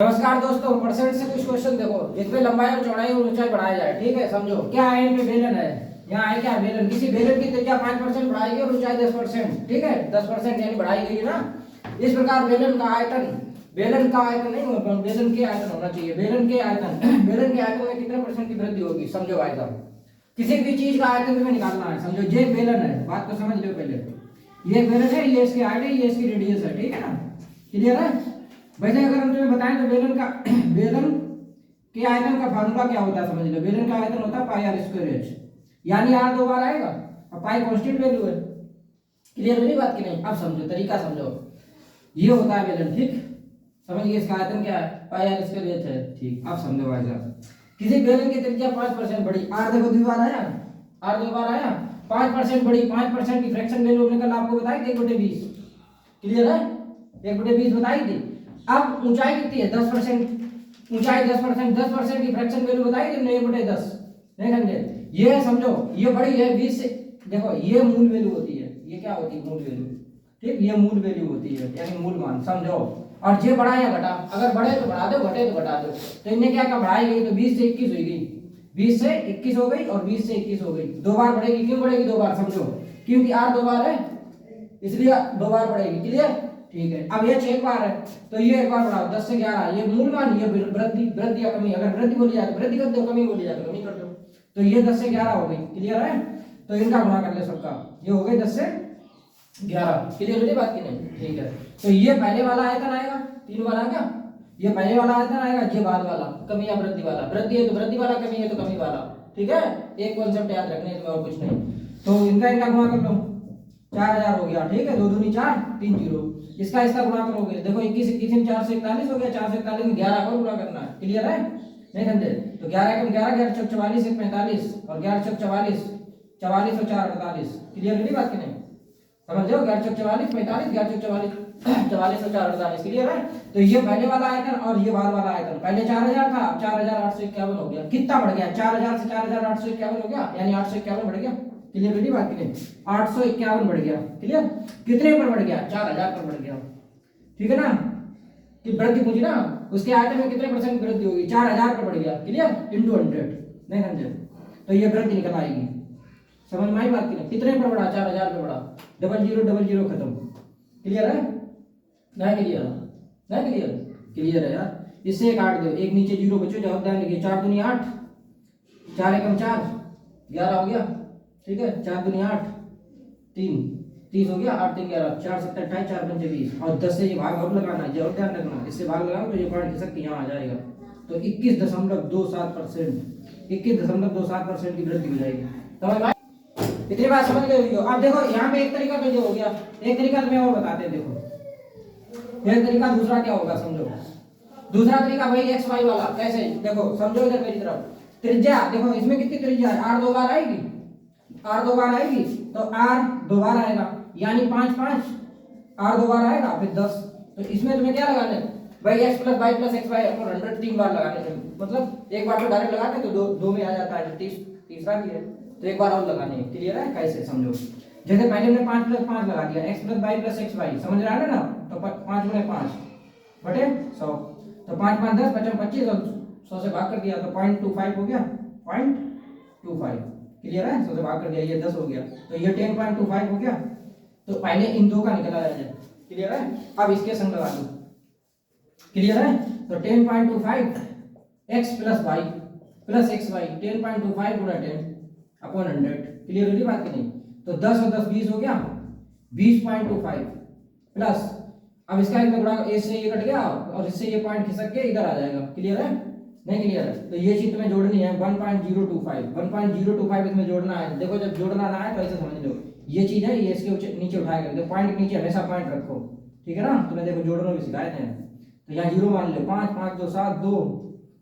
नमस्कार दोस्तों, परसेंट से कुछ क्वेश्चन देखो जिसमें लंबाई और चौड़ाई और ऊंचाई बढ़ाया जाए। ठीक है, समझो क्या है। इनमें बेलन है, यहाँ है क्या बेलन। किसी बेलन की त्रिज्या 5% बढ़ाई गई और ऊंचाई 10%। ठीक है, 10% यानी बढ़ाई गई है ना। इस प्रकार बेलन का आयतन, बेलन का आयतन नहीं होगा, बेलन के आयतन होना चाहिए। बेलन के आयतन बेलन के आयतन में कितने परसेंट की वृद्धि होगी, समझो भाई साहब। किसी भी चीज का आयतन तुम्हें निकालना है। समझो ये बेलन है, बात को समझ लो पहले। ये बेलन है, ये इसकी हाइट है, ये इसकी रेडियस है। ठीक है ना, क्लियर है। वैसे अगर हम तुम्हें बताएं तो बेलन के आयतन का फार्मूला क्या होता है, समझ लो। बेलन का आयतन होता है पाई आर स्क्वायर एच, यानी आर दो बार आएगा और पाई कांस्टेंट वैल्यू है। क्लियर मेरी बात की नहीं? अब समझो, तरीका समझो। ये होता है बेलन, ठीक। समझिए इसका आयतन क्या है, पाई आर स्क्वायर एच है। ठीक, अब समझो भाई साहब। किसी बेलन की त्रिज्या 5% बड़ी, आर देखो दो बार आया, आर दो बार आया, 5% बड़ी, 5% की फ्रैक्शन वैल्यू हमने कल आपको बताई थी 1/20। क्लियर है, 1/20 बताई थी। अब ऊंचाई कितनी है, 10%। ऊंचाई 10%, 10% की फ्रैक्शन वैल्यू बताई थी 1/10। नहीं समझे? ये समझो, ये बड़ी है 20 से। देखो ये मूल वैल्यू होती है, ये क्या होती है, मूल वैल्यू। ठीक, ये मूल वैल्यू होती है, यानी मूल मान, समझो। और ये बढ़ा या घटा, अगर बढ़े तो बढ़ा दो, घटे तो घटा दो। तो इन्हें क्या क्या बढ़ाई गई, तो 20 से 21 हो गई, 20 से 21 हो गई और 20 से 21 हो गई। दो बार बढ़ेगी। क्यों बढ़ेगी दो बार, समझो, क्योंकि आर दो बार है इसलिए दो बार बढ़ेगी। क्लियर, ठीक है। अब ये 6 बार है तो ये एक बार बढ़ाओ, 10 से 11, ये मूल मान, ये वृद्धि, वृद्धि या कमी। अगर वृद्धि बोली जाए तो वृद्धि कर दो, कमी बोली जाए तो कमी कर दो। तो ये 10 से 11 हो गई। क्लियर है, तो इनका गुणा कर ले सबका, ये हो गई 10 से 11। क्लियर है बात की नहीं? ठीक है, तो ये पहले वाला आयतन आएगा, 3 वाला क्या, ये पहले वाला आयतन आएगा, ये बाद वाला कमी या वृद्धि वाला। वृद्धि है तो वृद्धि वाला, कमी है तो कमी वाला। ठीक है, एक कॉन्सेप्ट याद रखने है और कुछ नहीं। तो इनका गुणा कर लो, 4000 हो गया। ठीक है, 2 दूनी 4, 3 0। इसका गुणा करोगे, देखो 21 21 4 से 41 हो गया, 4 से 41 में 11 को गुणा करना है। क्लियर है, नहीं समझे? तो 11 कम 11, 11 चौक 44, 1 45 और 11 चौक 44, 44 और 4 48। क्लियर है बात की नहीं? समझ लो, 11 चौक 44 45, 11 चौक 44 44 और 4 48। क्लियर है। तो ये पहले वाला आयतन और ये बाद वाला आयतन। पहले 4000 था, 4851 हो गया। कितना बढ़ गया, 4000 से 4851 हो गया, यानी 851 बढ़ गया। क्लियर है बात की नहीं? 851 बढ़ गया। क्लियर, कितने पर बढ़ गया, 4000 पर बढ़ गया। ठीक है ना, कि वृद्धि पूछी ना, उसके आयतन में कितने परसेंट वृद्धि होगी, 4000 पर बढ़ गया। Clear, into 100। नहीं समझे? तो ये वृद्धि निकल आएगी। समझ में आई बात की नहीं? कितने पर बढ़ा, 4000 पर बढ़ा। 0000 खत्म। क्लियर है, नहीं क्लियर? नहीं क्लियर? क्लियर है यार। इससे काट दो, एक नीचे 0 बचो, जवाब ध्यान लगे। 4 दूनी 8, 4 एकम 4, 11 हो गया। ठीक है, 4 दूनी 8, 3 30 हो गया, 8 3 11, 4 7 28, 4 5 20 और 10 से ये भाग और लगाना है, जरूर ध्यान रखना। इससे भाग लगाओ तो ये पॉइंट खिसक के यहाँ आ जाएगा। तो 21.27%, 21.27% की वृद्धि हो जाएगी। समझ में? इतनी बात समझ गए हो? अब देखो यहाँ पे एक तरीका तो ये हो गया, एक तरीका तुम्हें और बताते हैं। देखो एक तरीका दूसरा क्या होगा, समझो। दूसरा तरीका भाई एक्स वाई वाला। कैसे, देखो समझो इधर मेरी तरफ। त्रिज्या देखो, इसमें कितनी त्रिज्या है, आर दो बार आएगी, आर दो बार आएगी तो आर दो बार आएगा, यानी 5 5, आर दो बार आएगा फिर 10। तो इसमें तुम्हें क्या लगाना है भाई, x plus y plus x y upon 100 3 बार लगाने हैं। मतलब एक बार तो डायरेक्ट लगाते तो दो में आ जाता है, 30 तीसरा भी है तो एक बार और लगाने हैं। क्लियर है? कैसे, समझो। जैसे पहले हमने 5 प्लस 5 लगा दिया, x plus y plus x y, समझ रहा है ना? तो 5 गुणे 5 बटे 100, तो 5 5 10 55 25 और 100 से भाग कर दिया तो 0.25 हो गया, 0.25। क्लियर है, 100 से भाग कर दिया, ये 10 हो गया तो ये 10.25 हो गया। तो पहले इन दो का निकला जाए। क्लियर है, अब इसके संग लगा दो। क्लियर है, तो 10.25 x plus y plus x y, 10.25 गुणा 10 अपॉन 100। क्लियर होगी बात की नहीं? तो 10 और 10 20 हो गया, 20.25 प्लस, अब इसका एक गुणा, इससे ये कट गया और इससे ये पॉइंट खिसक के इधर आ जाएगा। क्लियर है, नहीं क्लियर है? तो ये चीज तुम्हें जोड़नी है, 1.025 इसमें जोड़ना है। देखो जब जोड़ना ना है तो ऐसे समझ लो, ये चीज है, ये इसके नीचे उठाएगा, तो पॉइंट के नीचे हमेशा पॉइंट रखो। ठीक है ना, तुम्हें देखो जोड़ना भी सिखाए थे। तो यहाँ 0 मान लो, 5 5 2 7 2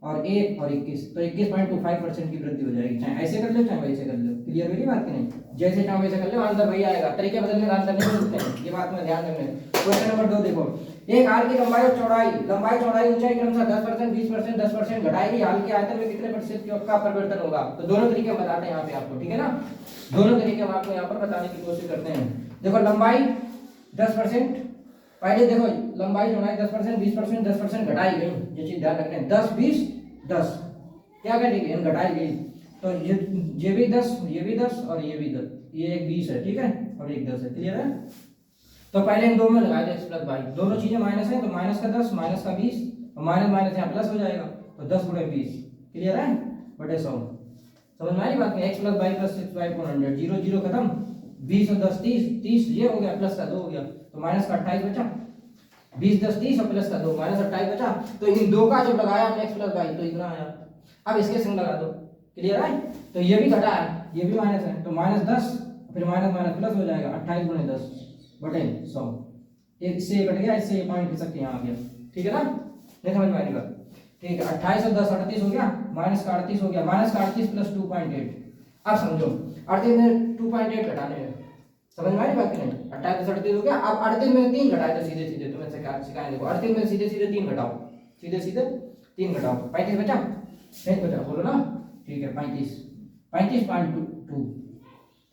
और 1 और 21, तो 21.25% की वृद्धि हो जाएगी। चाहे ऐसे कर लो चाहे वैसे कर लो। क्लियर मेरी बात की नहीं? जैसे चाहो वैसे कर लो, आंसर वही आएगा। तरीके बदलने का आंसर नहीं मिलते हैं, ये बात में ध्यान रखना। क्वेश्चन नंबर 2 देखो, एक हाल की लंबाई और चौड़ाई, लंबाई ऊंचाई क्रमशः 10%, 20%, 10% घटाएगी। हाल के आयतन में कितने प्रतिशत का परिवर्तन होगा? तो दोनों तरीके हम बताते हैं यहाँ पे आपको। ठीक है ना, दोनों तरीके हम आपको यहाँ पर बताने की कोशिश करते हैं। देखो लंबाई 10%, पहले देखो लंबाई चौड़ाई 10%, 20%, 10% घटाई गई, ये चीज ध्यान रखना है। 10 20 10 क्या घटी गई, घटाई गई। तो ये भी 10, ये भी 10 और ये भी 10, ये एक 20 है, ठीक है, और एक 10 है, क्लियर है। तो पहले इन दो में लगा दे x प्लस वाई, दोनों चीजें माइनस है तो माइनस का 10 माइनस का 20 और माइनस माइनस यहाँ प्लस हो जाएगा, तो 10 गुणे 20, क्लियर है, बटे 100। समझ में आई बात में, x plus y plus 6y upon 100, 0 0 खत्म, 20 और 10 30, 30 ये हो गया, प्लस का 2 हो गया, तो माइनस का 28 बचा, 20 10 30 और प्लस का 2 माइनस 28 बचा। तो इन दो का जब लगाया हमने x प्लस वाई तो इतना आया। अब इसके संग लगा दो, क्लियर है। तो ये भी घटा है, ये भी माइनस है, तो माइनस 10 फिर माइनस माइनस प्लस हो जाएगा, 28 गुणे 10 बटे 100। एक से कट गया, इससे पॉइंट खिसक के यहाँ आ गया, ठीक है ना, नहीं समझ में आएगा, ठीक है। 28 और 10 38 हो गया, माइनस का 38 हो गया, माइनस का 38 प्लस 2.8। अब समझो 38 में 2.8 घटाने हैं, समझ में आई बात कि नहीं। 28 38 हो गया, अब 38 में 3 घटाए तो सीधे सीधे तुम्हें सिखाएं, देखो 38 में सीधे सीधे 3 घटाओ, सीधे सीधे 3 घटाओ, 35 बचा, नहीं बचा, बोलो ना, ठीक है, 35.2,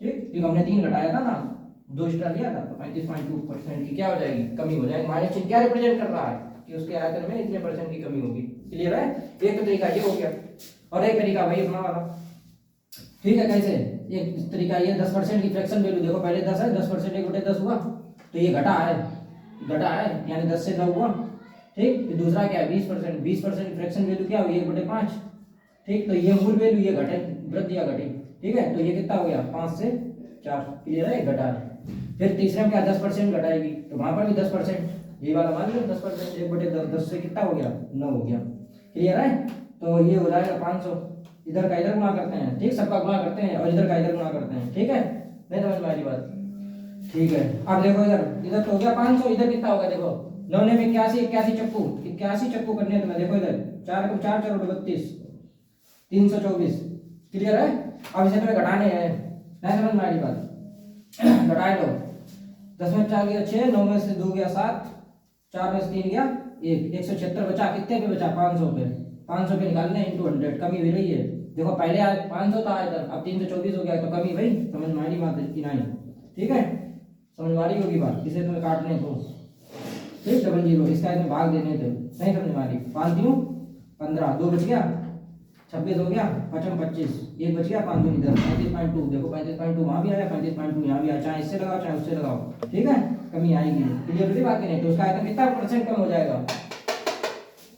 ठीक, क्योंकि हमने 3 घटाया था ना, 2 एक्स्ट्रा लिया था, तो 35.2% की क्या हो जाएगी, कमी हो जाएगी। माइनस चिन्ह क्या रिप्रेजेंट कर रहा है कि उसके आयतन में इतने % की कमी होगी, क्लियर है। एक तो तरीका ये हो गया, और एक तरीका भाई अपना वाला, ठीक है। कैसे, एक तरीका ये 10% की फ्रैक्शन वैल्यू, देखो पहले 10 है, 10% 1/10 हुआ, तो ये घटा है, यानी 10 से 9 हुआ, ठीक। फिर दूसरा क्या है 20%, 20% की फ्रैक्शन वैल्यू क्या हुई 1/5, ठीक। तो ये मूल वैल्यू, ये घटे, वृद्धि या घटी, ठीक है। तो ये कितना हो गया 5 से 4, क्लियर है, घटा है। फिर तीसरे में क्या 10% घटाएगी, तो वहां पर भी 10%, ये वाला मान लो 10%, 1/10, 10 से कितना हो गया 9 हो गया, क्लियर है। तो ये हो जाएगा 500, इधर का इधर गुणा करते हैं, ठीक, सबका गुणा करते हैं और इधर का इधर गुणा करते हैं, ठीक है, नहीं समझ में आ रही बात, ठीक है। अब देखो इधर तो हो गया 500, इधर कितना होगा देखो, 9 में 81 चक्कू करने हैं तुम्हें, देखो इधर 4 को 4 4 32 324, क्लियर है। अब इसे तुम्हें घटाने हैं, नहीं समझ में आ रही बात, घटाए लो, 10 में 4 गया 6, 9 में से 2 गया 7, 4 में से 3 गया 1, 176 बचा, कितने पे बचा 500 पे, 500 पे निकालने इंटू 100, कमी हो रही है, देखो पहले 500 था इधर, अब 324 हो गया, तो कमी भाई, समझ में आ रही बात की नहीं, ठीक है, समझ में आ रही होगी बात। इसे तुम्हें काटने को, ठीक, 00, इसका इसमें भाग देने थे, नहीं समझ में आ रही, 5 दूं 15, 2 बच गया 26 हो गया, 5 25, 1 बच गया, 5 दूनी 10, 35.2, देखो 35.2 वहां भी आया, 35.2 यहाँ भी आया, चाहे इससे लगाओ चाहे उससे लगाओ, ठीक है, कमी आएगी, क्लियर बात नहीं। तो उसका आयतन कितना % कम हो जाएगा,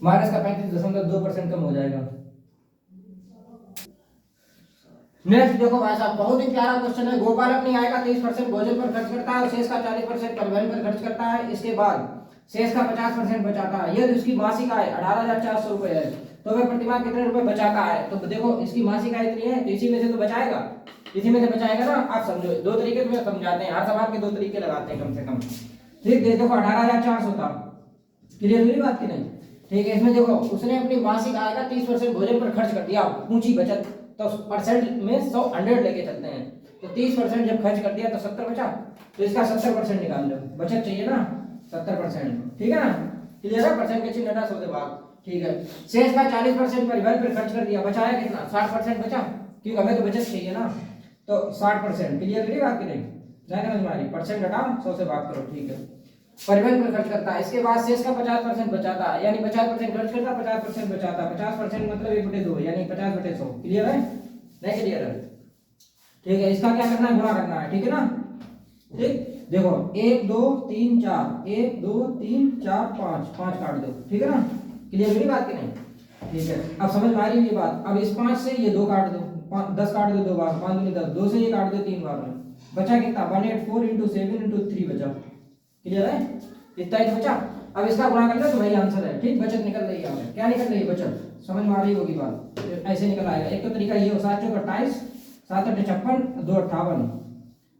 माइनस का 35.2% कम हो जाएगा। नेक्स्ट देखो भाई साहब, बहुत ही प्यारा क्वेश्चन है। गोपाल अपनी आय का 30% भोजन पर खर्च करता है और शेष का 40% परिवहन पर खर्च करता है, इसके बाद शेष का 50% बचाता है। यदि उसकी मासिक आय 18,400 रुपए है तो वह प्रतिमाह कितने रुपए बचाता है। तो देखो इसकी मासिक आय इतनी है तो इसी में से तो बचाएगा, इसी में से बचाएगा ना। आप समझो, दो तरीके तुम्हें समझाते हैं, हर सवाल के 2 तरीके लगाते हैं कम से कम, ठीक है। देखो 18,400 था, क्लियर हुई बात की नहीं, ठीक है। इसमें देखो उसने अपनी मासिक आय का 30% भोजन पर खर्च कर दिया, ऊंची बचत, तो परसेंट में 100 लेके चलते हैं, तो 30% जब खर्च कर दिया तो 70 बचा, तो इसका 70% निकाल लो, बचत चाहिए ना 70%, ठीक है ना, क्लियर है। परसेंट के चिन्ह हटा 100 से भाग, ठीक है। शेष का 40% परिवहन पर खर्च कर दिया, बचाया कितना 60% बचा, क्योंकि हमें तो बचत चाहिए ना, तो 60%, क्लियर है बात की नहीं, समझ में आ रही। परसेंट हटाओ 100 से भाग करो, ठीक है। परिवहन पर खर्च करता है, इसके बाद शेष का 50% बचाता है, यानी 50% खर्च करता है 50% बचाता है, 50% मतलब 1/2 यानी 50/100, क्लियर है, नहीं क्लियर है, ठीक है। इसका क्या करना है, गुणा करना है, ठीक है ना, ठीक। देखो 1 2 3 4, 1 2 3 4 5, 5 काट दो, ठीक है ना, क्लियर मेरी बात की नहीं, ठीक है। अब समझ में आ रही है ये बात। अब इस 5 से ये 2 काट दो, 10 काट दो 2 बार, 5 दूनी 10, 2 से ये काट दो 3 बार में, बचा कितना 184 × 7 × 3 बचा, क्लियर है, इतना ही बचा। अब इसका गुणा कर लो तो वही आंसर है, ठीक। बचत निकल रही है, हमें क्या निकल रही है, बचत, समझ में आ रही होगी बात, ऐसे निकल आएगा। एक तो तरीका ये हो, 7 चौक 28, 7 8 56, 2 58,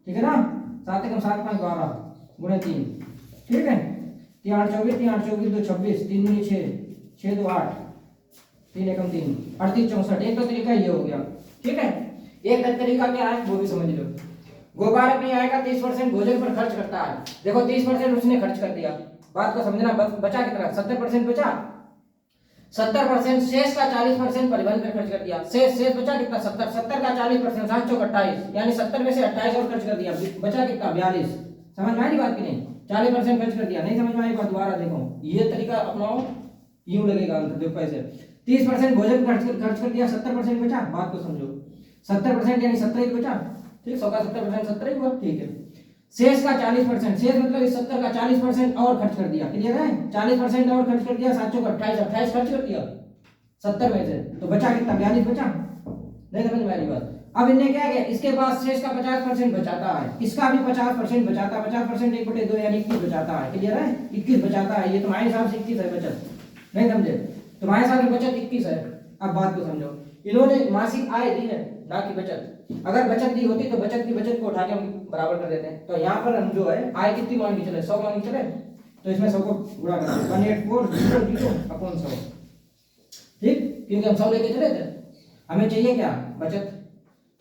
ठीक है ना, 7 एकम 7 5 12 गुणे 3, ठीक है। 3 8 24, 3 8 24 2 26, 3 दूनी 6, 6 2 8, 3 एकम 3 38 64। एक तो तरीका ये हो गया, ठीक है। एक तरीका क्या है वो भी समझ लो। गोपाल अपनी आय का 30% भोजन पर खर्च करता है, देखो 30% उसने खर्च कर दिया, बात को समझना, बचा कितना 70% बचा, 70%, शेष का 40% परिवहन पर खर्च कर दिया, शेष बचा कितना 70, 70 का 40%, 7 चौक 28, यानी 70 में से 28 और खर्च कर दिया, बचा कितना 42, समझ में आई बात की नहीं, 40% खर्च कर दिया, नहीं समझ में आई बात? दोबारा देखो, ये तरीका अपनाओ, यूं लगेगा आंसर। देखो कैसे, 30% भोजन खर्च कर दिया, 70% बचा। बात को समझो, 70% यानी 17 ही बचा, ठीक, 100 का 70% 17 ही हुआ, ठीक है। शेष का 40%, शेष मतलब इस 70 का 40% और खर्च कर दिया, क्लियर है? 40% और खर्च कर दिया, 7 का 28 खर्च कर दिया 70 में से, तो बचा कितना? 42 बचा। नहीं समझ में आ रही बात? अब इनने क्या किया, इसके पास शेष का 50% बचाता है, इसका भी 50% बचाता है, 50% 1/2 यानी 21 बचाता है, क्लियर है? 21 बचाता है, ये तुम्हारे हिसाब से 21 है बचत, नहीं समझे? तुम्हारे हिसाब से बचत 21 है। अब बात को समझो, इन्होंने मासिक आय दी है, ना कि बचत। अगर बचत दी होती तो बचत की बचत को उठा के हम बराबर कर देते हैं। तो यहाँ पर हम जो है आय कितनी मान के चले, 100 मान के चले, तो इसमें 100 को गुणा कर दें, 184,0 ठीक, क्योंकि हम 100 लेके चले थे। हमें चाहिए क्या? बचत।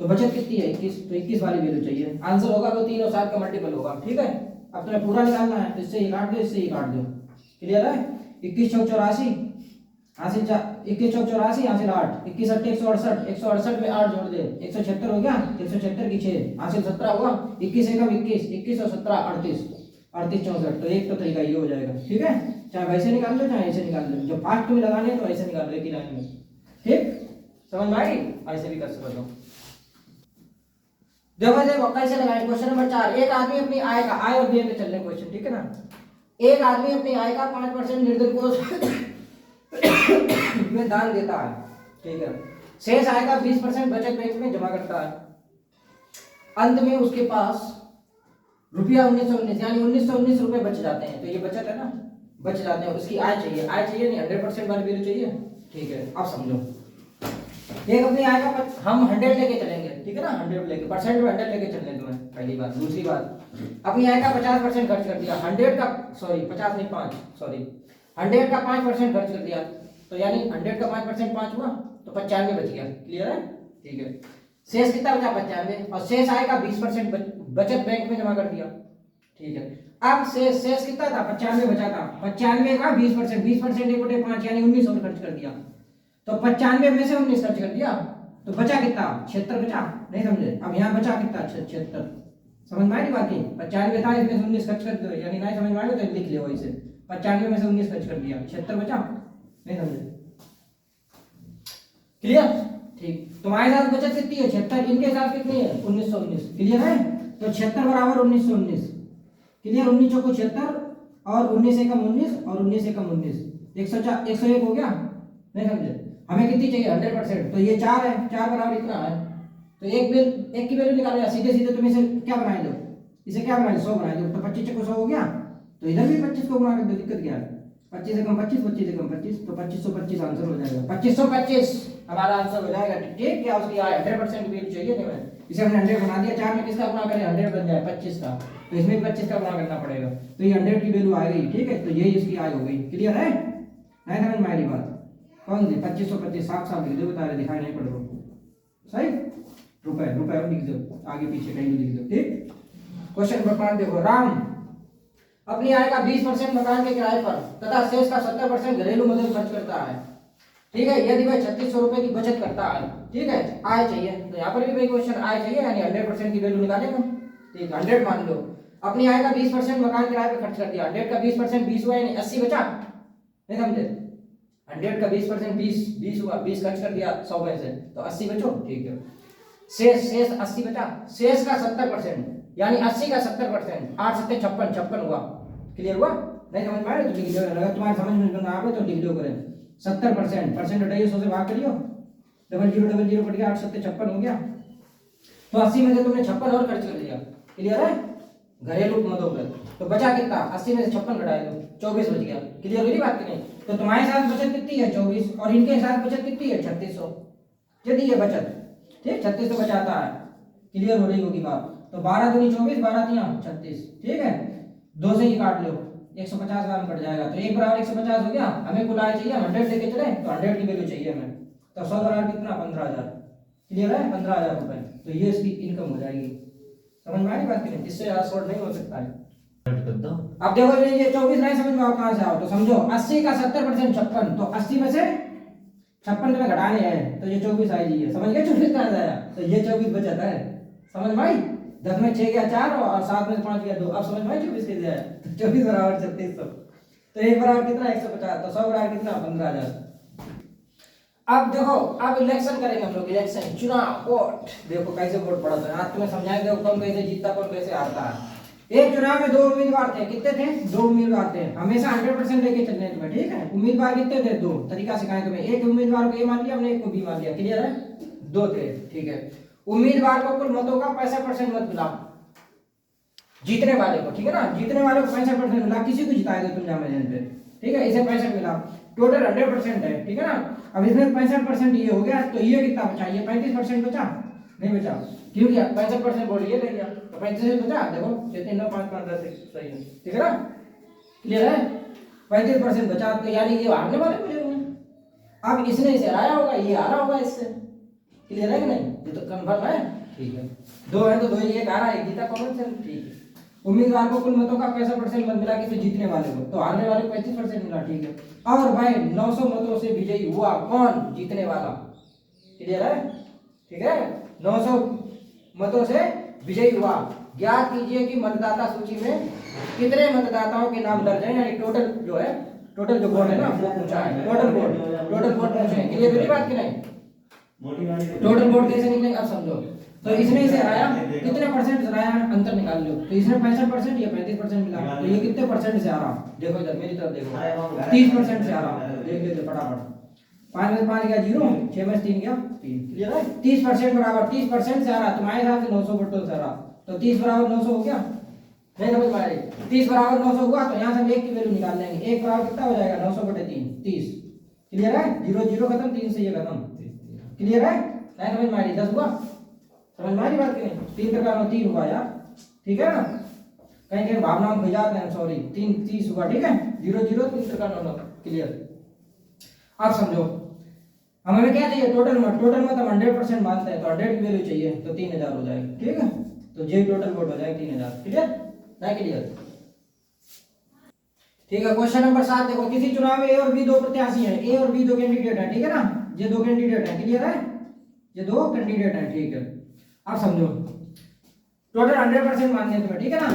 तो बचत कितनी है? 21, तो 21 वाली वैल्यू चाहिए। आंसर होगा वो 3 और 7 का मल्टीपल होगा, ठीक है? अब तुम्हें पूरा निकालना है, तो इससे ये काट दो, इससे ये काट दो, क्लियर है? 21 चौक 84, हासिल 21 चौक 84, हासिल 8, 21 8 168, 168 में 8 जोड़ दे, 176 हो गया, 176 की 6, हासिल 17 हुआ, 21 एकम 21, 21 और 17 38, 38 64। तो एक तो तरीका ये हो जाएगा, ठीक है? चाहे वैसे निकाल लो, चाहे ऐसे निकाल लो, जो फास्ट में लगाने हैं तो ऐसे निकाल लो, एक ही लाइन में, ठीक? समझ में आई? ऐसे भी कर सकते हो। देखो कैसे लगाए, क्वेश्चन नंबर 4, एक आदमी अपनी आय का, आय और व्यय पे चल रहे क्वेश्चन, ठीक है ना? एक आदमी अपनी आय का 5% निर्धन कोष में दान देता है, ठीक है? शेष आय का 20% बचत बैंक में जमा करता है। अंत में उसके पास रुपया 1919 यानी 1919 रुपए बच जाते हैं, तो ये बचत है ना, बच जाते हैं। उसकी आय चाहिए, आय चाहिए नहीं, 100% वाली वैल्यू चाहिए, ठीक है? अब समझो, एक अपनी आय का हम 100 लेके चलेंगे, ठीक है ना? 100 लेके, परसेंट में 100 लेके चलने तुम्हें, पहली बात। दूसरी बात, अपनी आय का 50% खर्च कर दिया, 100 का, सॉरी 50 नहीं 5, सॉरी 100 का 5% खर्च कर दिया, तो यानी 100 का 5% 5 हुआ, तो 95 बच गया, क्लियर है? ठीक है। शेष कितना बचा? 95, और शेष आय का 20% बचत बैंक में जमा कर दिया, ठीक है? अब शेष कितना था? 95 बचा था, 95 का 20%, 20% 1/5 यानी 19 और खर्च कर दिया, तो 95 में से 19 खर्च कर दिया, तो बचा कितना? 76 बचा, नहीं समझे? अब यहाँ बचा कितना? 76। समझ में आई बात? 95 था, इसमें से 19 खर्च कर दो, यानी नहीं समझ में आया तो लिख लो इसे, 95 में से 19 खर्च कर दिया, 76 बचा, नहीं समझे? क्लियर? ठीक। तुम्हारे साथ बचत कितनी है? 76, इनके साथ कितनी है? 1919, क्लियर है? तो 76 बराबर 1919, क्लियर? 19 चौको 76 और 19 एकम 19 और 19 एकम 19, 101 हो गया, नहीं समझे? हमें कितनी चाहिए? 100%, तो ये 4 है, 4 बराबर इतना है, तो एक की वैल्यू निकालो, सीधे सीधे तुम इसे क्या बनाए दो, इसे क्या बनाए दो? 100 बनाए दो, तो 25 चक्को 100 हो गया, तो इधर भी 25 को गुणा कर दो, दिक्कत क्या है? 25 एकम 25, 25 एकम 25, तो 2525 आंसर हो जाएगा, 2525 हमारा आंसर हो जाएगा, ठीक? क्या उसकी 100% वैल्यू चाहिए नहीं, मैं इसे हमने 100 बना दिया, 4 में किसका गुणा करें? 100 बन जाए 25 का, तो इसमें 25 का गुणा करना पड़ेगा, तो ये 100 की वैल्यू आ गई, ठीक है? तो यही इसकी आय हो गई, क्लियर है? नहीं समझ में आ रही बात? कौन सी? 2525 साफ साफ लिख दो, बता रहे, दिखाई नहीं पड़ रहा, सही? रुपए रुपए लिख दो, आगे पीछे कहीं भी लिख दो, ठीक? क्वेश्चन नंबर 5 देखो, राम अपनी आय का 20% मकान के किराए पर तथा शेष का 70% घरेलू मदद खर्च करता है, ठीक है? यदि वह 3600 रुपए की बचत करता है, ठीक है? आय चाहिए, तो यहाँ पर भी भाई क्वेश्चन आय चाहिए, यानी 100% की वैल्यू निकालेगा, ठीक? 100 मान लो, अपनी आय का 20% मकान किराए पर खर्च कर दिया, 100 का 20% 20 हुआ, यानी 80 बचा, नहीं समझे? 100 का 20% 20 हुआ, 20 खर्च कर दिया 100 में से, तो 80 बचो, ठीक है? शेष 80 बचा, शेष का 70% यानी 80 का 70%, 8 7 56 हुआ, क्लियर हुआ? नहीं समझ में आया तो लिख लो, अगर तुम्हारे समझ में ना आवे तो लिख लो करें, 70% परसेंट हटाइए, 100 से भाग करियो, 0000 कट गया, 8 7 56 हो गया, तो 80 में से तुमने 56 और खर्च कर दिया, क्लियर है? घरेलू मदद में, तो बचा कितना? 80 में से 56 घटाए दो, 24 बच गया, क्लियर हुई बात की नहीं? तो तुम्हारे साथ बचत कितनी है? 24, और इनके साथ बचत कितनी है? 3600, यदि ये बचत, ठीक? 3600 बचाता है, क्लियर हो रही होगी बात? तो 12 दूनी 24, 12 तिया 36, ठीक है? 2 से ही काट लो, 150 ग्राम कट जाएगा, तो 1 बराबर 150 हो गया। हमें कुल आय चाहिए, 100 लेके चले, तो 100 की वैल्यू चाहिए हमें, तो 100 बराबर कितना? 15000, क्लियर है? 15000 रुपए, तो ये इसकी इनकम हो जाएगी। समझ में आ रही बात की नहीं? इससे ज्यादा शॉर्ट नहीं हो सकता है। अब देखो ये 24 नहीं समझ में आओ, कहां से आओ? तो समझो 80 का 70% 56, तो 80 में से 56 में घटाने हैं, तो ये 24 आई जी है, समझ गए? 24 कहां से आया? तो ये 24 बचत है, समझ में आई? 10 में 6 गया 4 और 7 में 5 गया 2। अब समझ में 24 कैसे आया? 24 बराबर 3600। तो 1 बराबर कितना 150, तो 100 बराबर कितना 15,000। अब देखो, अब इलेक्शन करेंगे हम लोग, इलेक्शन चुनाव वोट। देखो कैसे वोट पड़ता है, आज तुम्हें समझाएंगे कौन कैसे जीतता कौन कैसे हारता है। एक चुनाव में 2 उम्मीदवार थे, कितने थे? 2 उम्मीदवार थे। हमेशा 100% लेके चलने तुम्हें, ठीक है। उम्मीदवार कितने थे? 2। तरीका सिखाएं तुम्हें, एक उम्मीदवार को ए मान लिया हमने, एक को बी मान लिया, क्लियर है? 2 थे, ठीक है। उम्मीदवार को कुल मतों का 65% मत मिला, जीतने वाले को, ठीक है ना, जीतने वाले को 65% मिला, किसी को जिताएगा तुम जामे पे, ठीक है, इसे 65 मिला, टोटल 100% है, ठीक है ना। अब इसमें 65% ये हो गया, तो ये कितना बचा? ये 35% बचा, नहीं बचा, क्यों किया? 65% बोल ये ले लिया, तो 35 बचा। देखो 6 3 9 5 5 10 सही है, ठीक है ना, क्लियर है? 35% बचा, तो यानी ये हारने वाले मुझे होंगे। अब इसने इसे हराया होगा, ये हारा होगा इससे, क्लियर है कि नहीं? ये तो कंफर्म है, ठीक है। 2 है तो 2 एक हारा एक जीता, कॉमन सेंस, ठीक है। उम्मीदवार को कुल मतों का 65% मत मिला, किसी जीतने वाले को, तो हारने वाले को 35% मिला, ठीक है। और भाई 900 मतों से विजयी हुआ कौन? जीतने वाला, क्लियर है, ठीक है। 900 मतों से विजयी हुआ। ज्ञात कीजिए कि मतदाता सूची में कितने मतदाताओं के नाम दर्ज हैं, यानी टोटल जो है, टोटल जो वोट है ना वो पूछा है, टोटल वोट पूछे हैं, क्लियर है बात की नहीं? टोटल वोट कैसे निकले अब समझो। तो इसने इसे हराया, कितने परसेंट हराया, अंतर निकाल लो। तो इसने 65%, ये 35% मिला, तो ये कितने परसेंट से हारा? देखो इधर मेरी तरफ देखो, 30% से हारा। देख लेते फटाफट, 5 में 5 गया 0, 6 में 3 गया 3, क्लियर है? 30% बराबर 30% से हारा, तुम्हारे हिसाब से 900 वोटों से हारा, तो 30 बराबर 900 हो गया, नहीं समझ पा रहे? 30 बराबर 900 हुआ, तो यहाँ से हम 1 की वैल्यू निकाल लेंगे। 1 बराबर कितना हो जाएगा? 900/3, 30, क्लियर है? 0 0 खत्म, 3 से ये खत्म, क्लियर है? नहीं समझ में आ रही? 10 हुआ, समझ में आ रही बात की नहीं? 3 का 3 हुआ यार, ठीक है ना, कहीं कहीं भावनाओं में जाते हैं, सॉरी, 3 30 हुआ, ठीक है। 0 0 3 का 9, क्लियर। अब समझो हमें क्या चाहिए? टोटल मत, टोटल मत हम 100% मानते हैं, तो 100 की वैल्यू चाहिए, तो 3000 हो जाएगी, ठीक है। तो जे टोटल वोट हो जाएगा 3000, क्लियर, नहीं क्लियर? ठीक है। क्वेश्चन नंबर 7 देखो, किसी चुनाव में ए और बी 2 प्रत्याशी हैं, ए और बी 2 कैंडिडेट हैं, ठीक है ना, ये 2 कैंडिडेट हैं, क्लियर है, ये 2 कैंडिडेट हैं, ठीक है। अब समझो टोटल 100% मानने तुम्हें, ठीक है ना।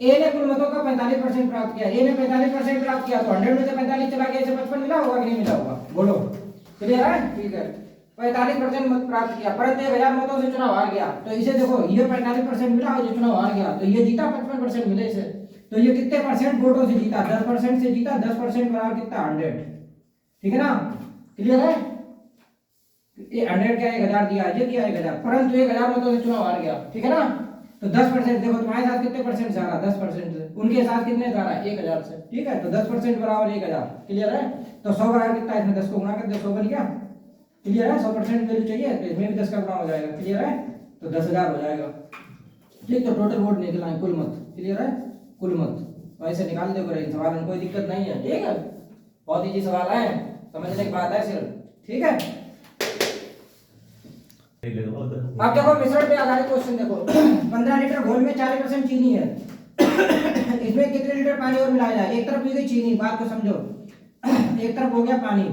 ए ने कुल मतों का 45% प्राप्त किया, ए ने 45% प्राप्त किया, तो 100 में से 45 चला गया, इसे 55 मिला होगा कि नहीं मिला होगा? बोलो, क्लियर है, ठीक है। 45% मत प्राप्त किया, परंतु 1000 मतों से चुनाव हार गया, तो इसे देखो ये 45% मिला और ये चुनाव हार गया, तो ये जीता, 55% मिले इसे, तो ये कितने परसेंट वोटों से जीता? 10% से जीता, 10% बराबर कितना? 100, ठीक है ना, क्लियर है? ये 100 क्या 1000 दिया, ये दिया 1000, परंतु 1000 मतों से चुनाव हार गया, ठीक है ना। तो 10% देखो तुम्हारे साथ कितने परसेंट से हारा? 10% से, उनके साथ कितने से हारा? 1000 से, ठीक है। तो 10% बराबर 1000, क्लियर है। तो 100 बराबर कितना है? इसमें 10 को गुणा कर दे, 100 बन गया, क्लियर है। 100% वैल्यू चाहिए, तो इसमें भी 10 का गुणा हो जाएगा, क्लियर है। तो 10000 हो जाएगा, ठीक। तो टोटल वोट निकला है, कुल मत, क्लियर है, कुल मत। तो ऐसे निकाल दे रही सवाल में, कोई दिक्कत नहीं है, ठीक है। बहुत इजी सवाल है, समझने की बात है सिर्फ, ठीक है। अब देखो मिश्रण पे आधारित क्वेश्चन देखो। 15 लीटर घोल में 40% चीनी है, इसमें कितने लीटर पानी और मिलाया जाए? एक तरफ ली गई चीनी, बात को समझो, एक तरफ हो गया पानी,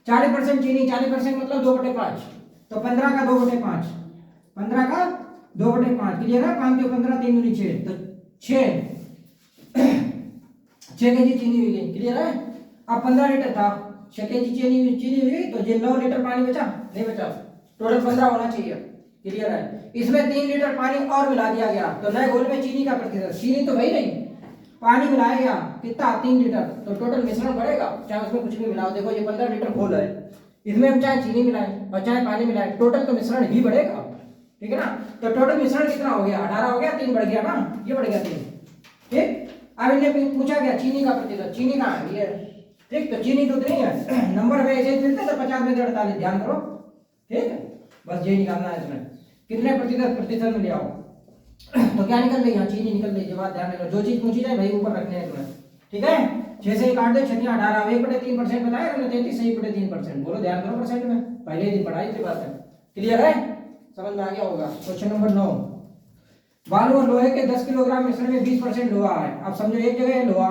40% चीनी, 40% मतलब 2/5, तो 15 का 2/5, 15 का 2/5, क्लियर है। 5 के 15 3 दूनी 6, तो 6 केजी चीनी हुई गई, क्लियर है। अब 15 लीटर था, 6 केजी चीनी हुई गई, तो ये 9 लीटर पानी बचा, नहीं बचा, टोटल 15 होना चाहिए, क्लियर है। इसमें 3 लीटर पानी और मिला दिया गया, तो नए घोल में चीनी का प्रतिशत, चीनी तो वही नहीं, पानी मिलाया गया कितना? 3 लीटर, तो टोटल मिश्रण बढ़ेगा, चाहे उसमें कुछ भी मिलाओ। देखो ये 15 लीटर घोल है, इसमें हम चाहे चीनी मिलाएं और चाहे पानी मिलाएं, टोटल तो मिश्रण ही बढ़ेगा, ठीक है ना। तो टोटल मिश्रण कितना हो गया? 18 हो गया, 3 बढ़ गया ना, ये बढ़ गया 3, ठीक। अब इन्हें पूछा गया चीनी का प्रतिशत, चीनी कहाँ है? ये, ठीक। तो चीनी तो उतनी है, नंबर में ऐसे मिलते तो 50 में से 48, ध्यान करो, ठीक है। बस ये निकालना है इसमें, कितने प्रतिशत में ले आओ, तो क्या निकल रही है? चीनी निकल रही है, बात ध्यान रखना, जो चीज पूछी जाए भाई ऊपर रखने हैं तुम्हें, ठीक है। 6 से काट दे, 6 18, 1/3% बताया हमने, 33 सही 3%, बोलो ध्यान करो परसेंट में, पहले दिन पढ़ाई थी बात है, क्लियर है, समझ में आ गया होगा। क्वेश्चन नंबर 9, बालू और लोहे के 10 किलोग्राम मिश्रण में 20% लोहा है। अब समझो एक जगह है लोहा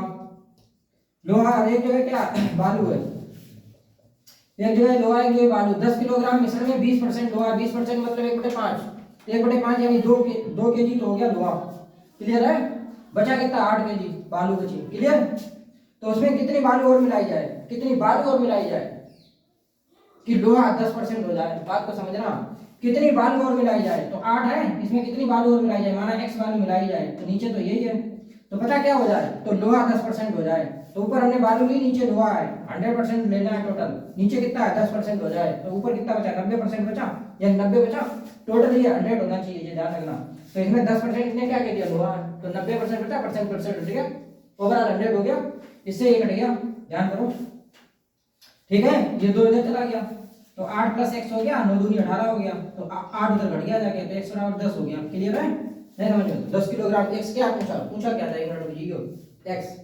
और एक जगह क्या बालू है, एक जगह लोहा है, एक जगह बालू। 10 किलोग्राम मिश्रण में 20% लोहा, 20% मतलब 1/5, 1/5 यानी 2 kg तो हो गया लोहा। क्लियर है? बचा कितना? 8 kg बालू बची। क्लियर? तो उसमें कितनी बालू और मिलाई जाए, कितनी बालू और मिलाई जाए कि लोहा 10% हो जाए। बात को समझना, कितनी बालू और मिलाई जाए, तो 8 है, इसमें कितनी बालू और मिलाई जाए, माना x बालू मिलाई जाए, तो नीचे तो यही है, तो पता क्या हो जाए, तो लोहा 10% हो जाए। तो ऊपर हमने बालू ली, नीचे लोहा है, 100% लेना है टोटल। नीचे कितना है? 10% हो जाए, तो ऊपर कितना बचा? 90% बचा, या 90 बचा। टोटल ये 100 होना चाहिए, ये ध्यान रखना। तो इसमें 10% ने क्या कह दिया? लोहा है, तो 90% बचा, परसेंट ठीक है, ओवरऑल 100 हो गया। इससे ये कट गया, ध्यान करो। ठीक है, ये 2 इधर चला गया, तो 8 + x हो गया, 9 दूनी 18 हो गया, तो 8 उधर घट गया जाके, तो x बराबर 10 हो गया। क्लियर है? नहीं समझ में? 10 किलोग्राम x क्या पूछा क्या था? 1 मिनट रुकिए। x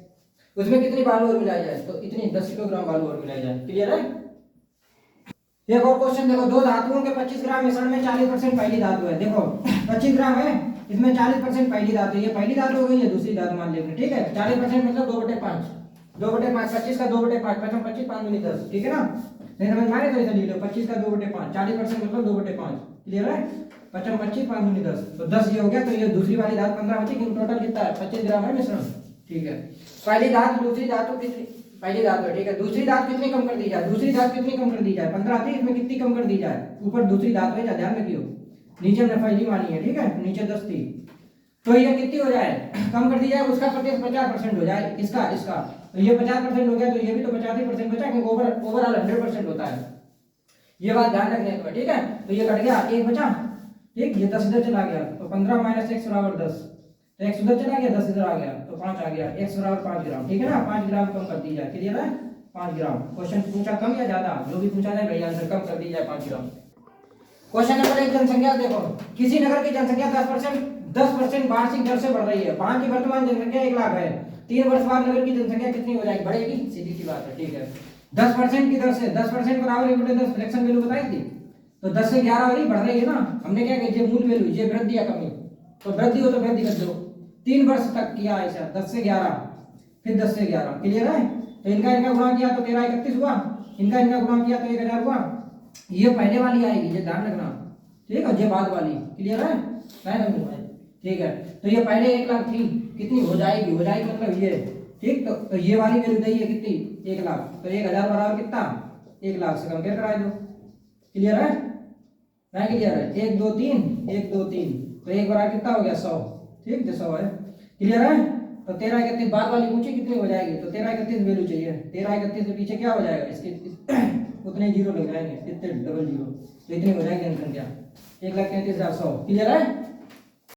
उसमें कितनी बालू और मिलाई जाए, तो इतनी 10 किलोग्राम बालू और मिलाई जाए। क्लियर है? एक और क्वेश्चन देखो, दो धातुओं के 25 ग्राम मिश्रण में 40% पहली धातु है। देखो 25 ग्राम है, इसमें 40% पहली धातु है, ये पहली धातु हो गई, ये दूसरी धातु मान लेंगे। ठीक है, 40% मतलब 2/5, 2/5, 25 का 2/5, 25, 25, 5 दूनी 10। ठीक है ना? नहीं समझ में आए तो ऐसा लिख लो, 25 का 2/5, 40% मतलब 2/5। क्लियर है? 25, 25, 5 दूनी 10, तो 10 ये हो गया। तो ये दूसरी वाली धातु 15 बची, क्योंकि टोटल कितना है? 25 ग्राम है मिश्रण। ठीक है, पहली धातु दूसरी धातु कितनी? पहली धातु है। ठीक है, दूसरी धातु कितनी कम कर दी जाए? दूसरी धातु कितनी कम कर दी जाए? 15 थी, इसमें कितनी कम कर दी जाए? ऊपर दूसरी धातु है, ध्यान रखियो, नीचे हमने पहली मानी है। ठीक है, नीचे 10 थी, तो ये कितनी हो जाए? कम कर दी जाए, उसका प्रतिशत 50% हो जाए, इसका इसका, तो ये 50% हो गया, तो ये भी तो 50% बचा, क्योंकि ओवरऑल 100% होता है। ये बात ध्यान रखने को। ठीक है, तो ये कट गया, एक बचा। ठीक, ये 10 इधर चला गया, तो 15 - x बराबर 10, तो x उधर चला गया, 10 इधर आ गया, तो 5 आ गया, x बराबर 5 ग्राम। ठीक है ना? 5 ग्राम कम कर दी जाए। क्लियर है? 5 ग्राम। क्वेश्चन पूछा कम या ज्यादा, जो भी पूछा जाए भाई आंसर कम कर दी जाए 5 ग्राम। क्वेश्चन नंबर 1, जनसंख्या देखो, किसी नगर की जनसंख्या 10% वार्षिक दर से बढ़ रही है। 5 की वर्तमान जनसंख्या 1 लाख है, 3 वर्ष बाद नगर की जनसंख्या कितनी हो जाएगी? बढ़ेगी, सीधी सी बात है। ठीक है, 10% की दर से, 10% बराबर 1/10 फ्रैक्शन वैल्यू बताई थी, तो 10 से 11 वाली बढ़ रही है ना। हमने क्या किया? मूल वैल्यू, ये वृद्धि या कमी, तो वृद्धि हो तो वृद्धि कर दो। 3 वर्ष तक किया ऐसा, 10 से 11, फिर 10 से 11। क्लियर है? तो इनका गुणा किया तो 13 31 हुआ, इनका गुणा किया तो 1000 हुआ। ये पहले वाली आएगी, ये ध्यान रखना। ठीक है, ये बाद वाली। क्लियर है? ठीक है, तो ये पहले 1 लाख थी, कितनी हो जाएगी? हो जाएगी मतलब ये। ठीक, तो ये वाली वैल्यू दी है कितनी? 1 लाख, तो 1000 बराबर कितना? 1 लाख से कंपेयर करा दो। क्लियर है? नहीं क्लियर है? 1 2 3, 1 2 3, तो 1 बराबर कितना हो गया? 100। ठीक, जो 100 है। क्लियर है? तो 13 31 बाद वाली पूछी कितनी हो जाएगी, तो 13 31 वैल्यू चाहिए। 13 31 के पीछे क्या हो जाएगा? इसके उतने जीरो लग जाएंगे, इतने डबल जीरो, तो इतनी हो जाएगी जनसंख्या 1,33,100। क्लियर है?